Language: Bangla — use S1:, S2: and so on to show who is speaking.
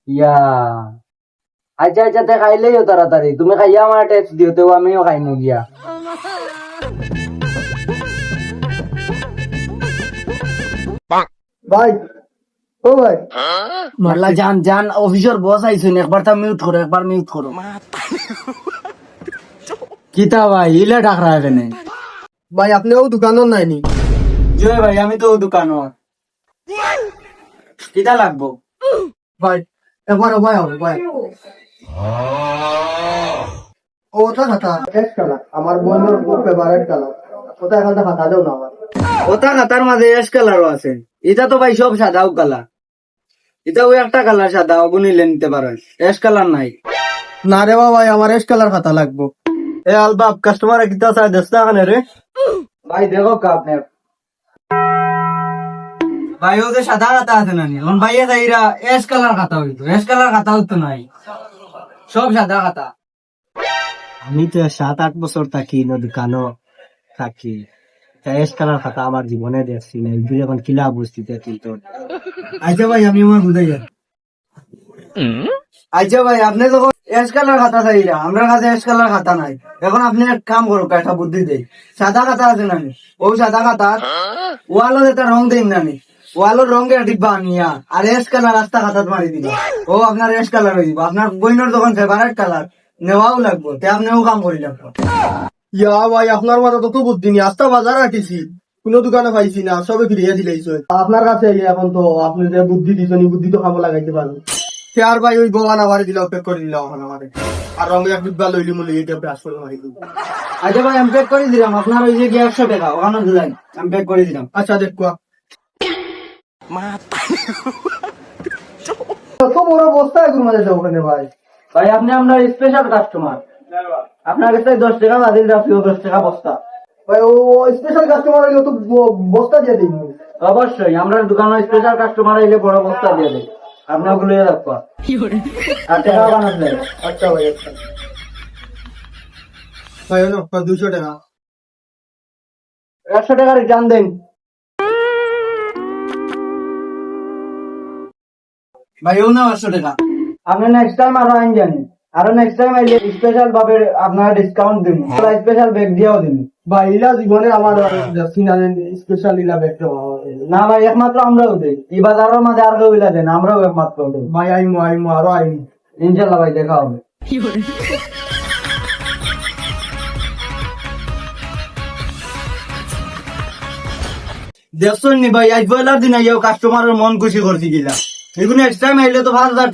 S1: ইয়া আচ্ছা আচ্ছা তে খাইলেই তাড়াতাড়ি তুমি খাইয়া আমার টেক্সট দিও তো আমিও খাইনু গিয়া
S2: ভাই ও ভাই
S1: মারলা জান জান অফিসের বস আইছেন একবার তা মিউট করো একবার মিউট করো কিতা ভাই ইলে ডাক রাখে নে
S2: ভাই আপনিও দোকানও নাইনি
S1: জয় ভাই আমি তো দোকানও কিতা লাগবো
S2: ভাই একবার ভাই হবে ভাই ওটা খাতা এক কালার আমার বোনের ফেভারিট কালার ওটা এখানটা খাতা দাও না আমার
S1: ওটা খাতার মাঝে এস কালারও আছে এটা তো ভাই সব সাদাও কালার এটা ওই একটা কালার সাদা অগুনিলে নিতে পারেন এস কালার নাই
S2: না রে ভাই আমার এস কালার খাতা লাগবো এ আলবাব কাস্টমার কিতা চাই দস্তা কানে রে
S1: ভাই দেখো কা আপনি ভাই ও যে সাদা খাতা আছে না এখন ভাইয়ে যাইরা এস কালার খাতা হইতো এস কালার খাতা হইতো নাই সব সাদা খাতা
S2: আমি তো 7-8 বছর থাকি না দোকানও থাকি এস কালার খাতা আমার জীবনে দেখছি না এই এখন কিলা বুঝতে কিন্তু
S1: আচ্ছা ভাই আমি আমার বুঝাই যাই আচ্ছা ভাই আপনি যখন এস কালার খাতা চাইরা আমরা কাছে এস কালার খাতা নাই এখন আপনি এক কাম করো একটা বুদ্ধি দেই সাদা খাতা আছে না ওই সাদা খাতা ওয়ালত একটা রং দিন না ওয়ালোর রঙের ডিব্বা আনিয়া আর এস কালার রাস্তা খাতাত মারি দিবা ও আপনার এস কালার হয়ে যাবে আপনার বইনের যখন ফেভারিট কালার নেওয়াও লাগবো তে আপনিও কাম করি লাগবো
S2: ইয়া ভাই আপনার মাথা তো বুদ্ধি নি আস্তা বাজার রাখিছি কোন দোকানে পাইছি না সবে ফিরিয়ে দিলেইছো আপনার কাছে এখন তো আপনি যে বুদ্ধি দিছেন বুদ্ধি তো খাবো লাগাইতে পারেন সে আর ভাই ওই গোয়ানা বাড়ি দিলে প্যাক করে দিলাম এখন আমারে আর রঙে এক ডিব্বা লইলি মুলি এটা ব্রাশ করে মারি দিব
S1: আচ্ছা ভাই আমি প্যাক করে দিলাম আপনার ওই যে 100 টাকা ওখানে দিলাম আমি প্যাক করে দিলাম
S2: আচ্ছা দেখুয়া কত বড় বস্তা এগুলো মাঝে ওখানে ভাই
S1: ভাই আপনি আমরা স্পেশাল কাস্টমার আপনার কাছে 10 টাকা বাদিল রাখিও 10 টাকা বস্তা
S2: ভাই ও স্পেশাল কাস্টমার হইলে তো বস্তা দিয়ে দিন
S1: অবশ্যই আমরা দোকানে স্পেশাল কাস্টমার এলে বড় বস্তা দিয়ে দেয় আপনার গুলো রাখবা আর টাকা বানাতে
S2: আচ্ছা ভাই আচ্ছা ভাই হলো 200 টাকা
S1: 100 টাকার জান দেন ভাই ও না 100 টাকা আপনি নেক্সট টাইম আরো আইন জানেন আরো নেক্সট টাইম আইলে স্পেশাল ভাবে আপনার ডিসকাউন্ট দিন স্পেশাল ব্যাগ দিয়েও দিন
S2: ভাই ইলা জীবনে আমার স্পেশাল ইলা ব্যাগটা
S1: না ভাই একমাত্র আমরাও দিই এই বাজারের মাঝে আর কেউ ইলা দেন আমরাও একমাত্র দিই
S2: ভাই আইমো আরো আইমো
S1: ইনশাল্লাহ ভাই দেখা হবে দেখছেন নি ভাই আজ বয়লার দিন আইয়াও কাস্টমারের মন খুশি করছি গিলা এগুলো নেক্সট টাইম আইলে তো 5000